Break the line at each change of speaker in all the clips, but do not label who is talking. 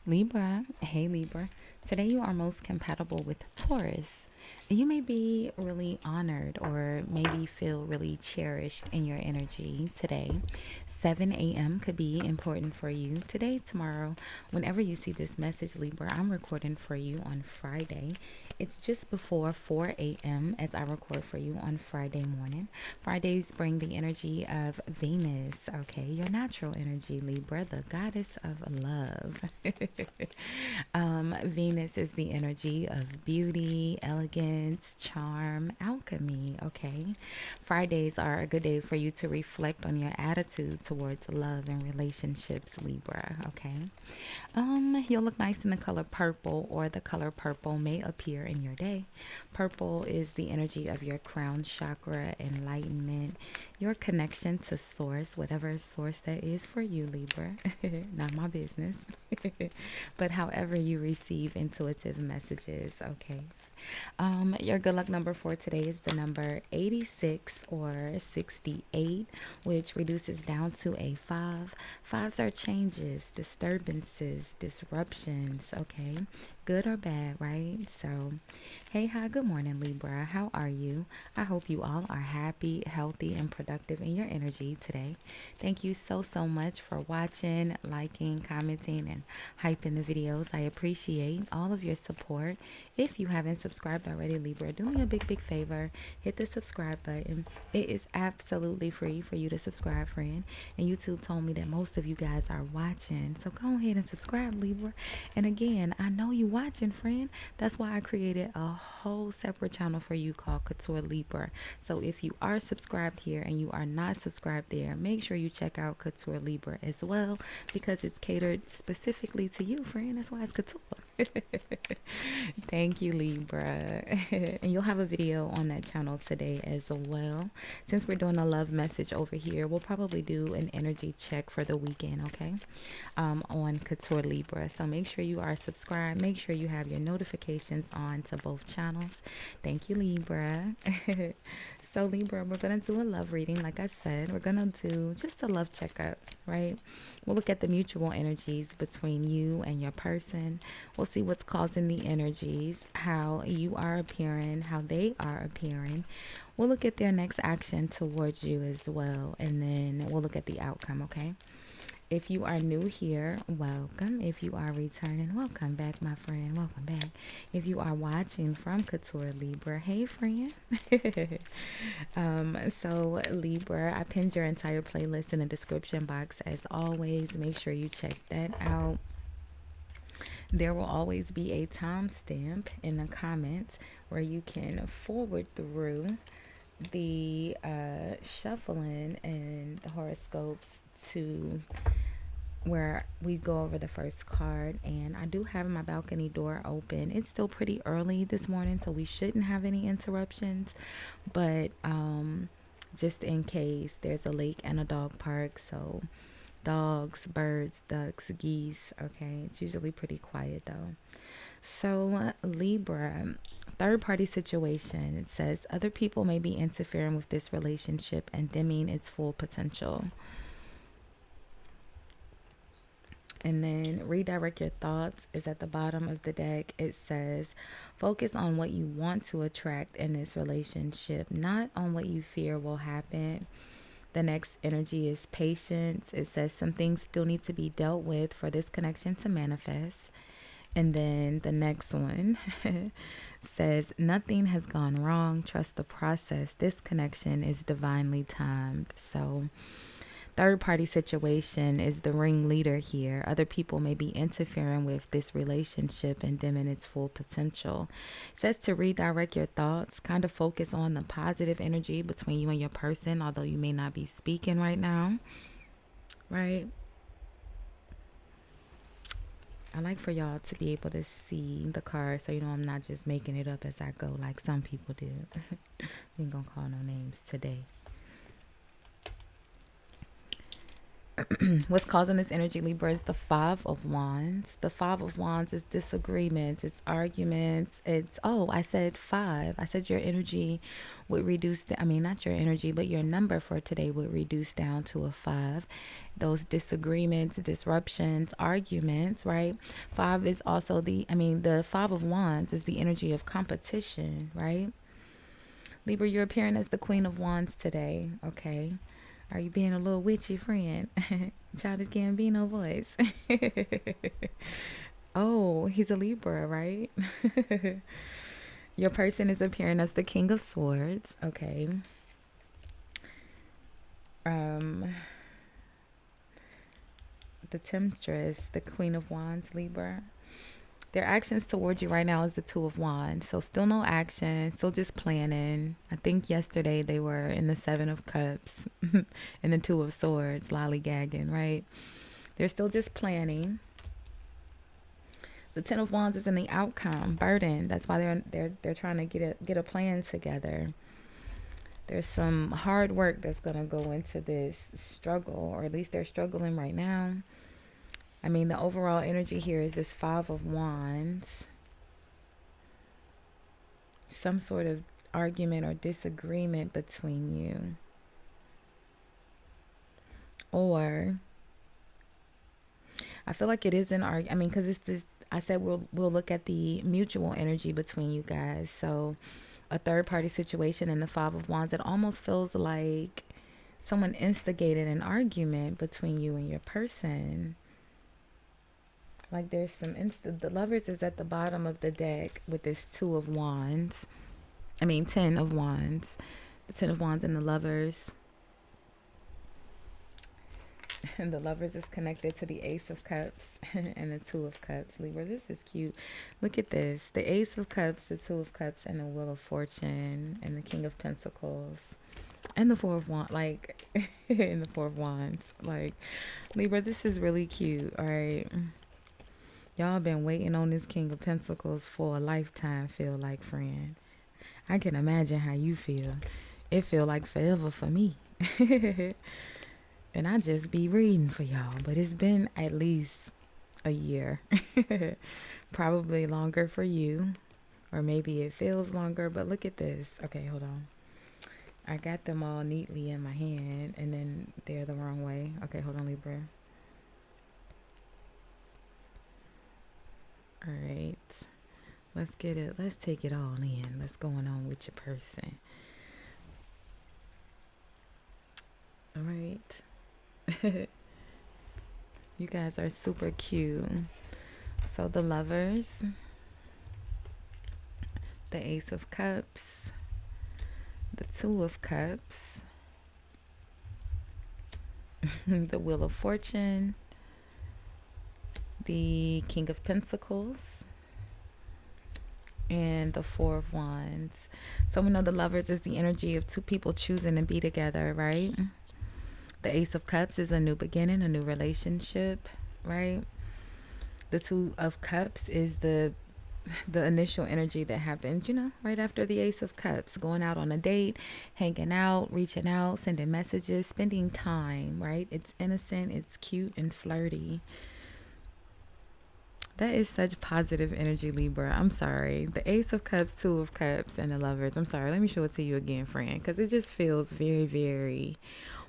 Libra, hey Libra. Today you are most compatible with Taurus. You may be really honored or maybe feel really cherished in your energy today. 7 a.m. could be important for you today, tomorrow. Whenever you see this message, Libra, I'm recording for you on Friday. It's just before 4 a.m. as I record for you on Friday morning. Fridays bring the energy of Venus, okay? Your natural energy, Libra, the goddess of love. Venus is the energy of beauty, elegance, charm, alchemy, okay? Fridays are a good day for you to reflect on your attitude towards love and relationships, Libra, okay? You'll look nice in the color purple, or the color purple may appear in your day. Purple is the energy of your crown chakra, enlightenment, your connection to source, whatever source that is for you, Libra. Not my business. But however you receive intuitive messages, okay? Your good luck number for today is the number 86 or 68, which reduces down to a 5. Fives are changes, disturbances, disruptions, okay? Good or bad, right? So, hey, hi, good morning, Libra. How are you? I hope you all are happy, healthy, and productive in your energy today. Thank you so much for watching, liking, commenting, and hyping the videos. I appreciate all of your support. If you haven't subscribed already, Libra, do me a big favor. Hit the subscribe button. It is absolutely free for you to subscribe, friend. And YouTube told me that most of you guys are watching. So go ahead and subscribe, Libra. And again, I know you watching, friend. That's why I created a whole separate channel for you called Couture Libra. So if you are subscribed here and you are not subscribed there, make sure you check out Couture Libra as well, because it's catered specifically to you, friend. That's why it's Couture. Thank you, Libra. And you'll have a video on that channel today as well. Since we're doing a love message over here, we'll probably do an energy check for the weekend, okay? On Couture Libra. So make sure you are subscribed. Make sure you have your notifications on to both channels. Thank you, Libra. So Libra, we're going to do a love reading. Like I said, we're going to do just a love checkup, right? We'll look at the mutual energies between you and your person. We'll see what's causing the energies, how you are appearing, how they are appearing. We'll look at their next action towards you as well. And then we'll look at the outcome, okay? If you are new here, welcome. If you are returning, welcome back, my friend. Welcome back. If you are watching from Couture Libra, hey, friend. So Libra, I pinned your entire playlist in the description box as always. Make sure you check that out. There will always be a timestamp in the comments where you can forward through the shuffling and the horoscopes to where we go over the first card. And I do have my balcony door open. It's still pretty early this morning, so we shouldn't have any interruptions, but just in case, there's a lake and a dog park, so dogs, birds, ducks, geese, okay? It's usually pretty quiet though. So Libra, third party situation. It says other people may be interfering with this relationship and dimming its full potential. And then redirect your thoughts is at the bottom of the deck. It says focus on what you want to attract in this relationship, not on what you fear will happen. The next energy is patience. It says some things still need to be dealt with for this connection to manifest. And then the next one says nothing has gone wrong. Trust the process. This connection is divinely timed. So third party situation is the ringleader here. Other people may be interfering with this relationship and dimming its full potential. It says to redirect your thoughts, kind of focus on the positive energy between you and your person, although you may not be speaking right now, right? I like for y'all to be able to see the card, so you know I'm not just making it up as I go like some people do. We ain't gonna call no names today. What's causing this energy, Libra, is the Five of Wands. The Five of Wands is disagreements, it's arguments, it's, oh, I said five. I said your energy would reduce, I mean, not your energy, but your number for today would reduce down to a five. Those disagreements, disruptions, arguments, right? Five is also the Five of Wands is the energy of competition, right? Libra, you're appearing as the Queen of Wands today, okay? Are you being a little witchy friend? Childish Gambino voice. Oh, he's a Libra, right? Your person is appearing as the King of Swords, okay? The Temptress, the Queen of Wands, Libra. Their actions towards you right now is the Two of Wands. So still no action, still just planning. I think yesterday they were in the Seven of Cups and the Two of Swords, lollygagging, right? They're still just planning. The Ten of Wands is in the outcome, burden. That's why they're trying to get a plan together. There's some hard work that's gonna go into this struggle, or at least they're struggling right now. I mean, the overall energy here is this Five of Wands. Some sort of argument or disagreement between you. Or, I feel like it is an argument. I mean, because it's this, I said we'll look at the mutual energy between you guys. So, a third party situation in the Five of Wands, it almost feels like someone instigated an argument between you and your person. Like there's some the Lovers is at the bottom of the deck with this Two of Wands. I mean, Ten of Wands. The Ten of Wands and the Lovers. And the Lovers is connected to the Ace of Cups and the Two of Cups. Libra, this is cute. Look at this. The Ace of Cups, the Two of Cups, and the Wheel of Fortune, and the King of Pentacles. And the Four of Wands, like, and the Four of Wands. Like, Libra, this is really cute, all right? Y'all been waiting on this King of Pentacles for a lifetime, feel like, friend. I can imagine how you feel. It feel like forever for me. And I just be reading for y'all. But it's been at least a year. Probably longer for you. Or maybe it feels longer. But look at this. Okay, hold on. I got them all neatly in my hand. And then they're the wrong way. Okay, hold on, Libra. All right, let's get it. Let's take it all in. What's going on with your person? All right. You guys are super cute. So the Lovers, the Ace of Cups, the Two of Cups, the Wheel of Fortune, the King of Pentacles, and the Four of Wands. So we know the Lovers is the energy of two people choosing to be together, right? The Ace of Cups is a new beginning, a new relationship, right? The Two of Cups is the initial energy that happens, you know, right after the Ace of Cups, going out on a date, hanging out, reaching out, sending messages, spending time, right? It's innocent, it's cute and flirty. That is such positive energy, Libra. I'm sorry. The Ace of Cups, Two of Cups, and the Lovers. I'm sorry. Let me show it to you again, friend, because it just feels very, very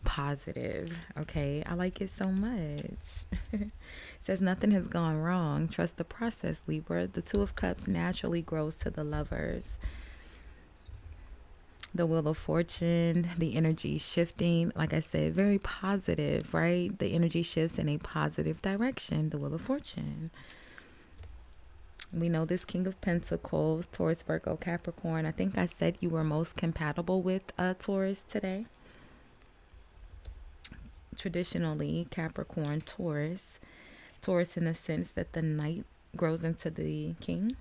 positive. Okay. I like it so much. It says nothing has gone wrong. Trust the process, Libra. The Two of Cups naturally grows to the Lovers. The Wheel of Fortune, the energy shifting, like I said, very positive, right? The energy shifts in a positive direction. The Wheel of Fortune. We know this King of Pentacles, Taurus, Virgo, Capricorn. I think I said you were most compatible with Taurus today. Traditionally, Capricorn, Taurus. Taurus in the sense that the Knight grows into the King.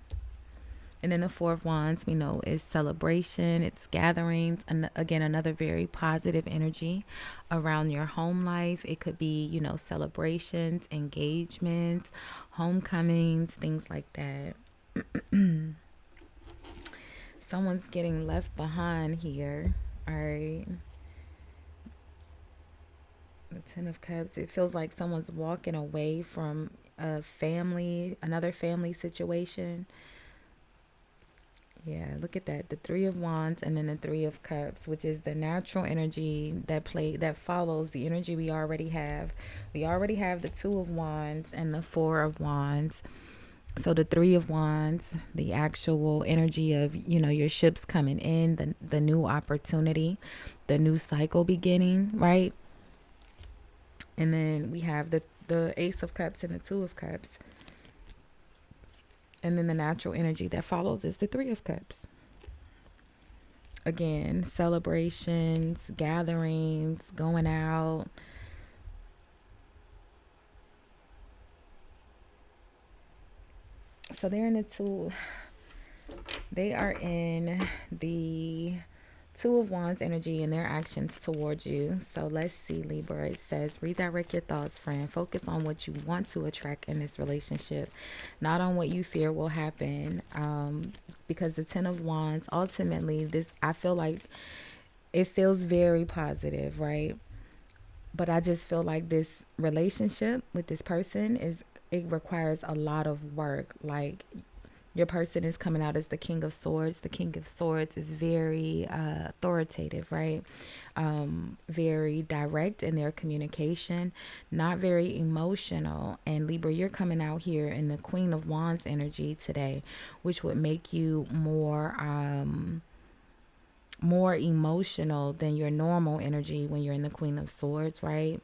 And then the Four of Wands, we know, is celebration, it's gatherings, and again, another very positive energy around your home life. It could be, you know, celebrations, engagements, homecomings, things like that. Someone's getting left behind here, all right? The Ten of Cups, it feels like someone's walking away from a family, another family situation. Yeah, look at that. The Three of Wands and then the Three of Cups, which is the natural energy that follows the energy we already have. We already have the Two of Wands and the Four of Wands. So the Three of Wands, the actual energy of, your ships coming in, the new opportunity, the new cycle beginning, right? And then we have the Ace of Cups and the Two of Cups. And then the natural energy that follows is the Three of Cups. Again, celebrations, gatherings, going out. So they are in the Two of Wands energy and their actions towards you. So let's see, Libra. It says, redirect your thoughts, friend. Focus on what you want to attract in this relationship, not on what you fear will happen. Because the Ten of Wands, ultimately, I feel like it feels very positive, right? But I just feel like this relationship with this person it requires a lot of work. Like, your person is coming out as the King of Swords. The King of Swords is very authoritative, right? Very direct in their communication, not very emotional. And Libra, you're coming out here in the Queen of Wands energy today, which would make you more emotional than your normal energy when you're in the Queen of Swords, right?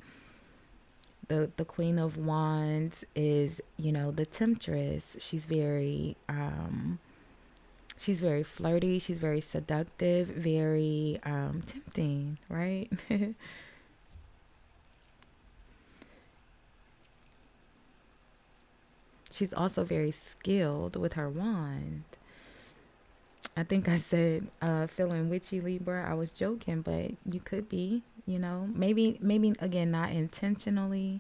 The Queen of Wands is, the temptress. She's very flirty, she's very seductive, very tempting, right? She's also very skilled with her wand. I think I said feeling witchy, Libra. I was joking, but you could be, maybe again, not intentionally,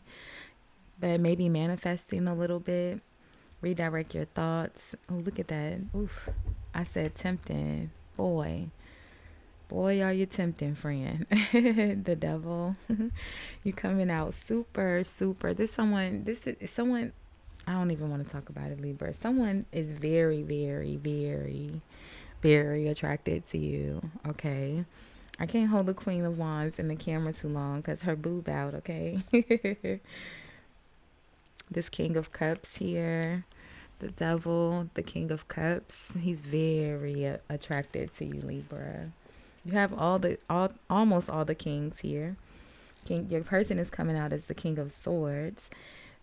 but maybe manifesting a little bit. Redirect your thoughts. Oh, look at that. Oof. I said tempting. Boy, are you tempting, friend. The devil. You coming out super, super. This is someone, I don't even want to talk about it, Libra. Someone is very, very, very, very attracted to you, okay? I can't hold the Queen of Wands in the camera too long because her boob out, okay? This King of Cups here, the devil, the King of Cups, he's very attracted to you, Libra. You have almost all the kings here. Your person is coming out as the King of Swords.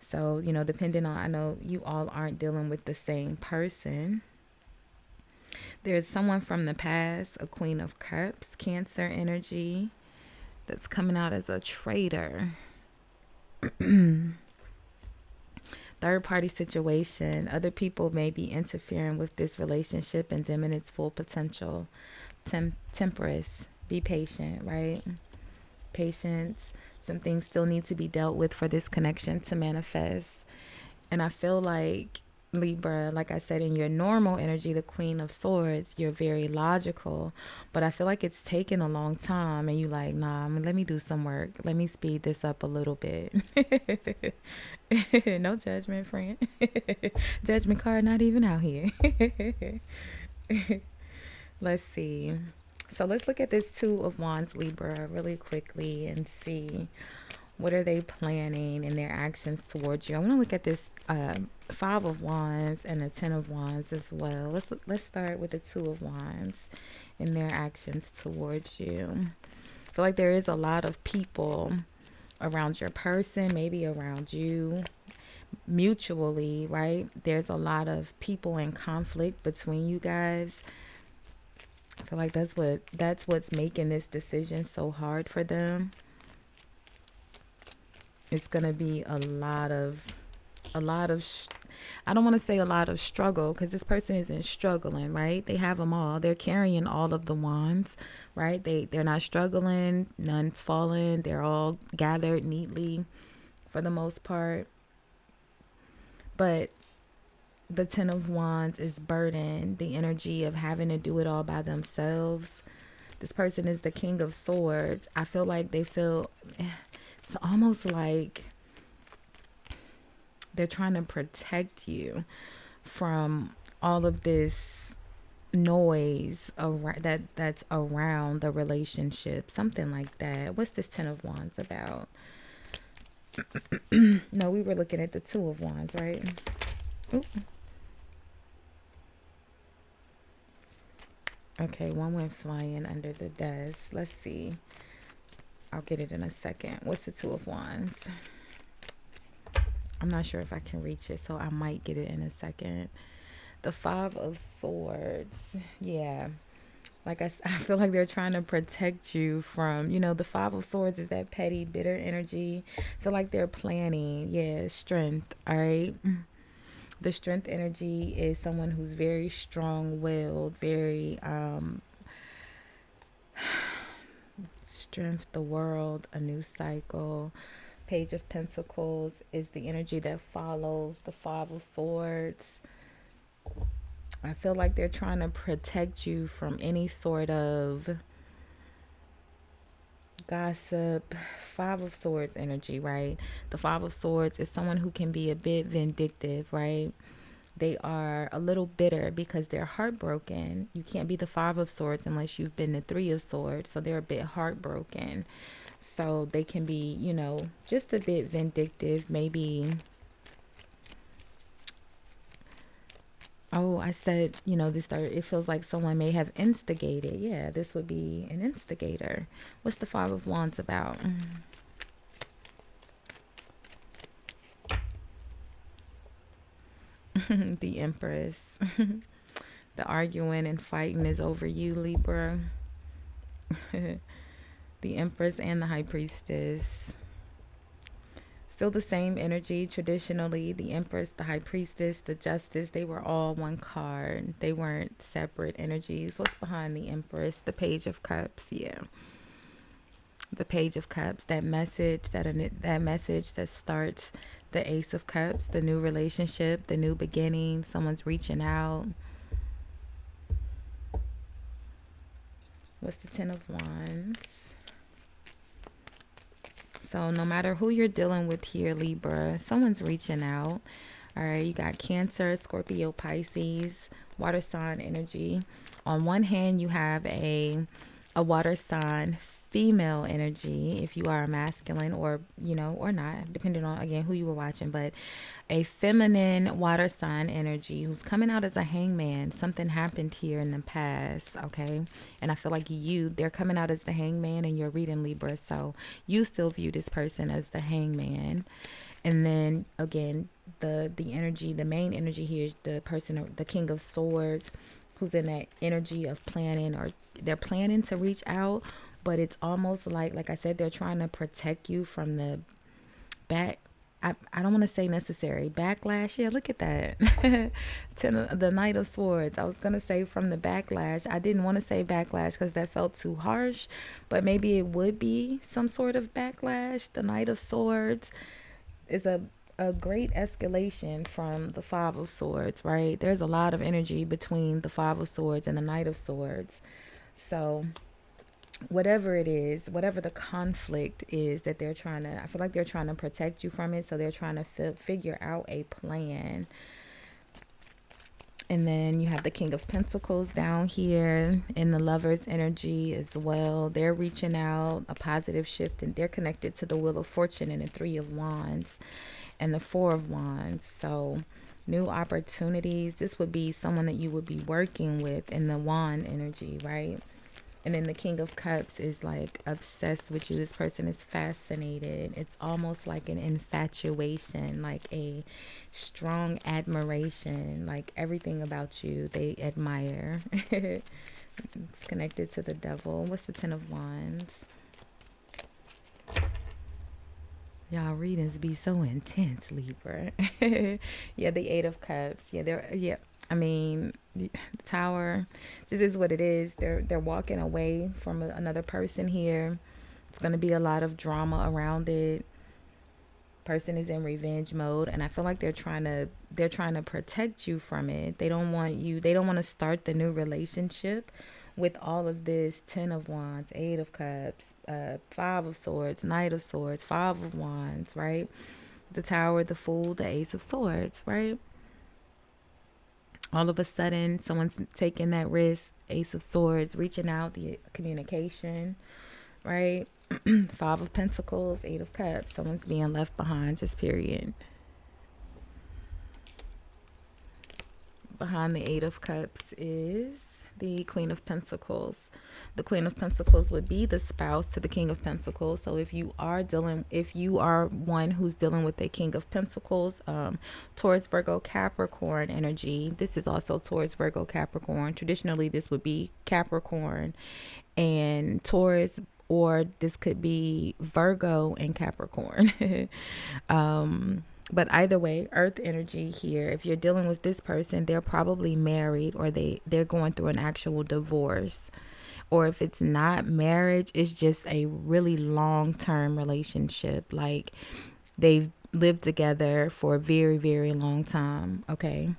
So, depending on, I know you all aren't dealing with the same person. There's someone from the past, a Queen of Cups, Cancer energy, that's coming out as a traitor. Third party situation. Other people may be interfering with this relationship and dimming its full potential. Temperance. Be patient, right? Patience. Some things still need to be dealt with for this connection to manifest. And I feel like, Libra, like I said, in your normal energy, the Queen of Swords, you're very logical, but I feel like it's taken a long time and you like, nah, let me do some work. Let me speed this up a little bit. No judgment, friend. Judgment card not even out here. Let's see. So let's look at this Two of Wands, Libra, really quickly and see what are they planning in their actions towards you. I want to look at this Five of Wands and the Ten of Wands as well. Let's start with the Two of Wands in their actions towards you. I feel like there is a lot of people around your person, maybe around you, mutually, right? There's a lot of people in conflict between you guys. I feel like that's what's making this decision so hard for them. It's gonna be a lot of I don't want to say a lot of struggle because this person isn't struggling, right? They have them all. They're carrying all of the wands, right? They're not struggling. None's falling. They're all gathered neatly for the most part. But the Ten of Wands is burdened. The energy of having to do it all by themselves. This person is the King of Swords. I feel like they feel It's almost like they're trying to protect you from all of this noise around that's around the relationship, something like that. What's this 10 of wands about? No, we were looking at the 2 of wands, right? Ooh. Okay, one went flying under the desk. Let's see. I'll get it in a second. What's the 2 of wands? I'm not sure if I can reach it, so I might get it in a second. The 5 of swords. Yeah. Like I feel like they're trying to protect you from, the 5 of swords is that petty, bitter energy. I feel like they're planning. Yeah, strength. All right. The strength energy is someone who's very strong-willed, very strength, the world, a new cycle. Page of Pentacles is the energy that follows the 5 of swords. I feel like they're trying to protect you from any sort of gossip. 5 of swords energy, right? The 5 of swords is someone who can be a bit vindictive, right? They are a little bitter because they're heartbroken. You can't be the 5 of swords unless you've been the 3 of swords. So they're a bit heartbroken. So they can be, just a bit vindictive. Maybe, I said, it feels like someone may have instigated. Yeah, this would be an instigator. What's the 5 of wands about? The Empress. The arguing and fighting is over you, Libra. The Empress and the High Priestess. Still the same energy. Traditionally, the Empress, the High Priestess, the Justice, they were all one card. They weren't separate energies. What's behind the Empress? The Page of Cups. Yeah. The Page of Cups. That message that starts the Ace of Cups, the new relationship, the new beginning. Someone's reaching out. What's the 10 of Wands? So no matter who you're dealing with here, Libra, someone's reaching out. All right, you got Cancer, Scorpio, Pisces, water sign energy. On one hand, you have a water sign female energy, if you are a masculine or, or not, depending on, again, who you were watching, but a feminine water sign energy who's coming out as a hangman. Something happened here in the past, okay? And I feel like they're coming out as the hangman and you're reading Libra, so you still view this person as the hangman. And then, again, the energy, the main energy here is the person, the King of Swords, who's in that energy of planning, or they're planning to reach out, but it's almost like I said, they're trying to protect you from the back. I don't want to say necessary backlash. Yeah, look at that. The Knight of Swords. I was going to say from the backlash. I didn't want to say backlash because that felt too harsh, but maybe it would be some sort of backlash. The Knight of Swords is a great escalation from the 5 of Swords, right? There's a lot of energy between the 5 of Swords and the Knight of Swords. So whatever it is, whatever the conflict is that I feel like they're trying to protect you from it. So they're trying to figure out a plan. And then you have the King of Pentacles down here in the Lover's energy as well. They're reaching out, a positive shift, and they're connected to the Wheel of Fortune and the 3 of Wands and the 4 of Wands. So new opportunities. This would be someone that you would be working with in the Wand energy, right? And then the King of Cups is like obsessed with you. This person is fascinated. It's almost like an infatuation, like a strong admiration, like everything about you they admire. It's connected to the Devil. What's the 10 of Wands? Y'all readings be so intense, Libra. Yeah, the 8 of Cups. I mean, the Tower just is what it is. They're walking away from another person here. It's going to be a lot of drama around it. Person is in revenge mode, and I feel like they're trying to protect you from it. They don't want to start the new relationship with all of this, 10 of Wands, 8 of Cups, 5 of Swords, Knight of Swords, 5 of Wands, right? The Tower, the Fool, the Ace of Swords, right? All of a sudden, someone's taking that risk, Ace of Swords, reaching out, the communication, right? 5 of Pentacles, 8 of Cups, someone's being left behind, just period. Behind the 8 of Cups is the Queen of Pentacles. The Queen of Pentacles would be the spouse to the King of Pentacles. So if you are one who's dealing with a King of Pentacles, Taurus, Virgo, Capricorn energy, this is also Taurus, Virgo, Capricorn. Traditionally, this would be Capricorn and Taurus, or this could be Virgo and Capricorn. But either way, earth energy here, if you're dealing with this person, they're probably married, or they're going through an actual divorce. Or if it's not marriage, it's just a really long-term relationship. Like they've lived together for a very, very long time. Okay.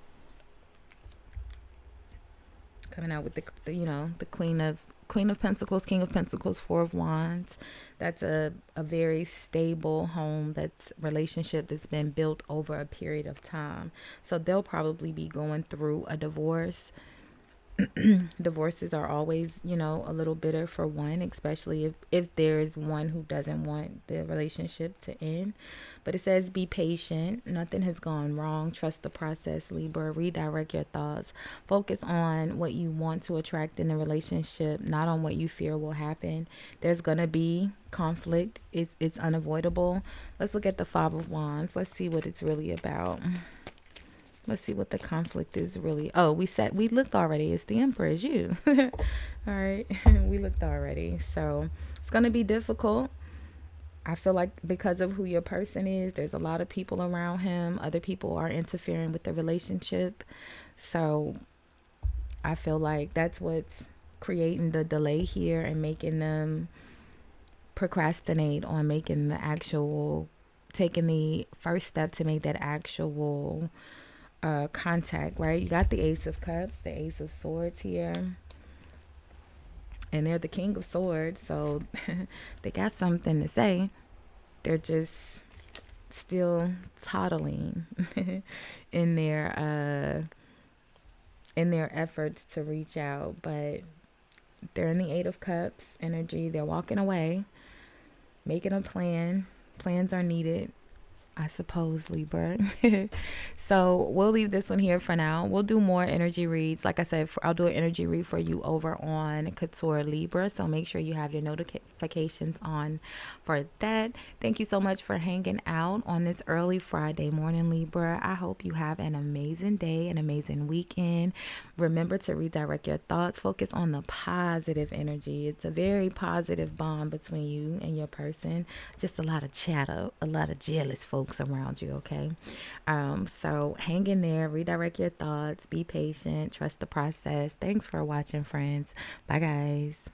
Coming out with the Queen of Pentacles, King of Pentacles, 4 of Wands. That's a very stable home, that's relationship that's been built over a period of time. So they'll probably be going through a divorce. Divorces are always, a little bitter for one, especially if there is one who doesn't want the relationship to end. But it says be patient. Nothing has gone wrong. Trust the process, Libra. Redirect your thoughts. Focus on what you want to attract in the relationship, not on what you fear will happen. There's going to be conflict. It's unavoidable. Let's look at the 5 of Wands. Let's see what it's really about. Let's see what the conflict is really. Oh, we looked already. It's the Emperor, is you. All right. We looked already. So it's going to be difficult. I feel like because of who your person is, there's a lot of people around him. Other people are interfering with the relationship. So I feel like that's what's creating the delay here and making them procrastinate on taking the first step to make that actual contact, right? You got the Ace of Cups, the Ace of Swords here, and they're the King of Swords, so they got something to say. They're just still toddling in their efforts to reach out, but they're in the 8 of Cups energy. They're walking away, making a plan. Plans are needed, I suppose, Libra. So we'll leave this one here for now. We'll do more energy reads. Like I said, I'll do an energy read for you over on Couture Libra. So make sure you have your notifications on for that. Thank you so much for hanging out on this early Friday morning, Libra. I hope you have an amazing day, an amazing weekend. Remember to redirect your thoughts. Focus on the positive energy. It's a very positive bond between you and your person. Just a lot of chatter, a lot of jealous folks around you, okay? So hang in there, redirect your thoughts, be patient, trust the process. Thanks for watching, friends. Bye, guys.